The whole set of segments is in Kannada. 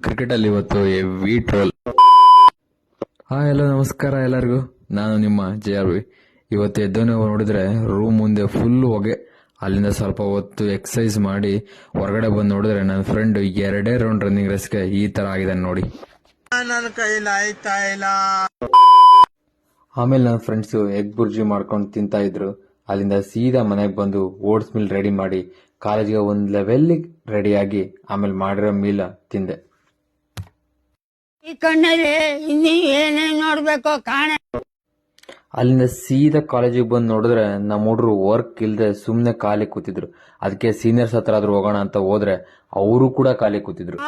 ಕ್ರಿಕೆಟಲ್ಲಿ ಇವತ್ತು ಹೆವಿ ಟ್ರೋಲ್. ಹಲೋ ನಮಸ್ಕಾರ ಎಲ್ಲರಿಗೂ, ನಾನು ನಿಮ್ಮ JRV. ಇವತ್ತು ಎದ್ದು ನೋಡಿದ್ರೆ ರೂಮ್ ಮುಂದೆ ಫುಲ್ ಹೊಗೆ. ಅಲ್ಲಿಂದ ಸ್ವಲ್ಪ ಹೊತ್ತು ಎಕ್ಸಸೈಸ್ ಮಾಡಿ ಹೊರಗಡೆ ಬಂದು ನೋಡಿದ್ರೆ ನನ್ನ ಫ್ರೆಂಡ್ 2 ರೌಂಡ್ ರನ್ನಿಂಗ್ ರೇಸ್ಗೆ ಈ ತರ ಆಗಿದೆ ನೋಡಿ. ನನ್ನ ಕೈಲಾಯ್ತಾ ಇಲ್ಲ. ಆಮೇಲೆ ನನ್ನ ಫ್ರೆಂಡ್ಸ್ ಎಗ್ ಬುರ್ಜಿ ಮಾಡ್ಕೊಂಡು ತಿಂತಾ ಇದ್ರು. ಅಲ್ಲಿಂದ ಸೀದಾ ಮನೆಗೆ ಬಂದು ಓಟ್ಸ್ ಮಿಲ್ ರೆಡಿ ಮಾಡಿ ಕಾಲೇಜ್ಗೆ ಒಂದು ಲೆವೆಲ್ಗೆ ರೆಡಿಯಾಗಿ ಆಮೇಲೆ ಮಾಡಿರೋ ಮೀಲ ತಿಂದೆ. ಈ ಕಣ್ಣಲ್ಲಿ ಇನ್ನೀ ಏನೇನ್ ನೋಡ್ಬೇಕು ಕಾಣೆ. ಅಲ್ಲಿಂದ ಸೀದಾ ಕಾಲೇಜಿಗೆ ಬಂದು ನೋಡಿದ್ರೆ ನಮ್ಮ ಹುಡುಗರು ವರ್ಕ್ ಇಲ್ಲದೆ ಸುಮ್ಮನೆ ಖಾಲಿ ಕೂತಿದ್ರು. ಅದಕ್ಕೆ ಸೀನಿಯರ್ಸ್ ಹತ್ರ ಆದ್ರೂ ಹೋಗೋಣ ಅಂತ ಹೋದ್ರೆ ಅವರು ಕೂಡ ಖಾಲಿ ಕೂತಿದ್ರು.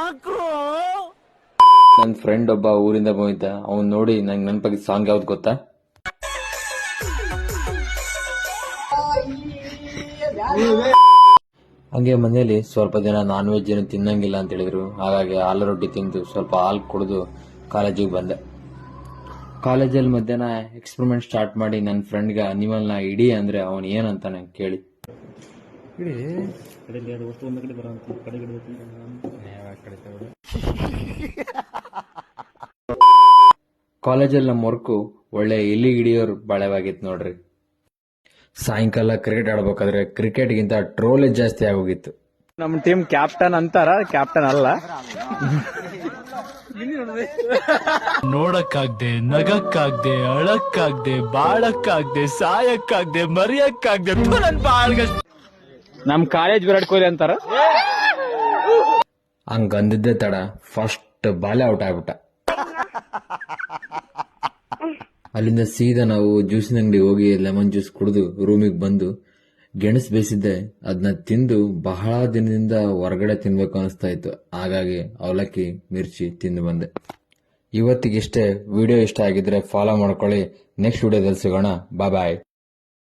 ನನ್ನ ಫ್ರೆಂಡ್ ಒಬ್ಬ ಊರಿಂದ ಬಂದಿದ್ದ. ಅವ್ನು ನೋಡಿ ನಂಗೆ ನೆನಪಾಗಿದ್ದ ಸಾಂಗ್ ಯಾವ್ದು ಗೊತ್ತಾ? ಹಂಗೆ ಮನೆಯಲ್ಲಿ ಸ್ವಲ್ಪ ದಿನ ನಾನ್ ವೆಜ್ ಏನು ತಿನ್ನಂಗಿಲ್ಲ ಅಂತ ಹೇಳಿದ್ರು. ಹಾಗಾಗಿ ಹಾಲು ರೊಟ್ಟಿ ತಿಂದು ಸ್ವಲ್ಪ ಹಾಲು ಕುಡಿದು ಕಾಲೇಜಿಗೆ ಬಂದೆ. ಕಾಲೇಜಲ್ಲಿ ಮಧ್ಯಾಹ್ನ ಎಕ್ಸ್ಪೆರಿಮೆಂಟ್ ಸ್ಟಾರ್ಟ್ ಮಾಡಿ ನನ್ನ ಫ್ರೆಂಡ್ಗೆ ಅನಿಮಲ್ನ ಇಡಿ ಅಂದ್ರೆ ಅವನು ಏನಂತಾನೆ ಕೇಳಿ. ಕಾಲೇಜಲ್ಲಿ ನಮ್ಮ ವರ್ಕು ಒಳ್ಳೆ ಎಲ್ಲಿ ಹಿಡಿಯೋರು ಬಾಳೆವಾಗಿತ್ತು ನೋಡ್ರಿ. ಸಾಯಂಕಾಲ ಕ್ರಿಕೆಟ್ ಆಡ್ಬೇಕಾದ್ರೆ ಕ್ರಿಕೆಟ್ಗಿಂತ ಟ್ರೋಲ್ ಜಾಸ್ತಿ ಆಗೋಗಿತ್ತು. ನಮ್ಮ ಟೀಮ್ ಕ್ಯಾಪ್ಟನ್ ಅಂತಾರ, ಕ್ಯಾಪ್ಟನ್ ಅಲ್ಲ. ನೋಡಕ್ಕಾಗ್ದೆ, ನಗಕ್ಕಾಗ್ದೆ, ಅಳಕ್ಕಾಗ್ದೆ, ಬಾಳಕ್ಕಾಗ್ದೆ, ಸಾಯಕ್ಕಾಗ್ದೆ, ಮರಿಯಕ್ಕಾಗ್ದೆ. ನಮ್ ಕಾಲೇಜ್ ವಿರಾಟ್ ಕೊಹ್ಲಿ ಅಂತಾರ. ಹಂಗಂದಿದ್ದೆ ತಡ ಫಸ್ಟ್ ಬಾಲೆ ಔಟ್ ಆಗ್ಬಿಟ್ಟ. ಅಲ್ಲಿಂದ ಸೀದಾ ನಾವು ಜ್ಯೂಸಿನ ಅಂಗಡಿಗೆ ಹೋಗಿ ಲೆಮನ್ ಜ್ಯೂಸ್ ಕುಡಿದು ರೂಮಿಗೆ ಬಂದು ಗೆಣಸು ಬೇಯಿಸಿದ್ದೆ. ಅದನ್ನ ತಿಂದು ಬಹಳ ದಿನದಿಂದ ಹೊರಗಡೆ ತಿನ್ಬೇಕು ಅನಿಸ್ತಾ ಇತ್ತು. ಹಾಗಾಗಿ ಅವಲಕ್ಕಿ ಮಿರ್ಚಿ ತಿಂದು ಬಂದೆ. ಇವತ್ತಿಗಿಷ್ಟೇ. ವಿಡಿಯೋ ಇಷ್ಟ ಆಗಿದ್ರೆ ಫಾಲೋ ಮಾಡ್ಕೊಳ್ಳಿ. ನೆಕ್ಸ್ಟ್ ವಿಡಿಯೋದಲ್ಲಿ ಸಿಗೋಣ. ಬಾಯ್.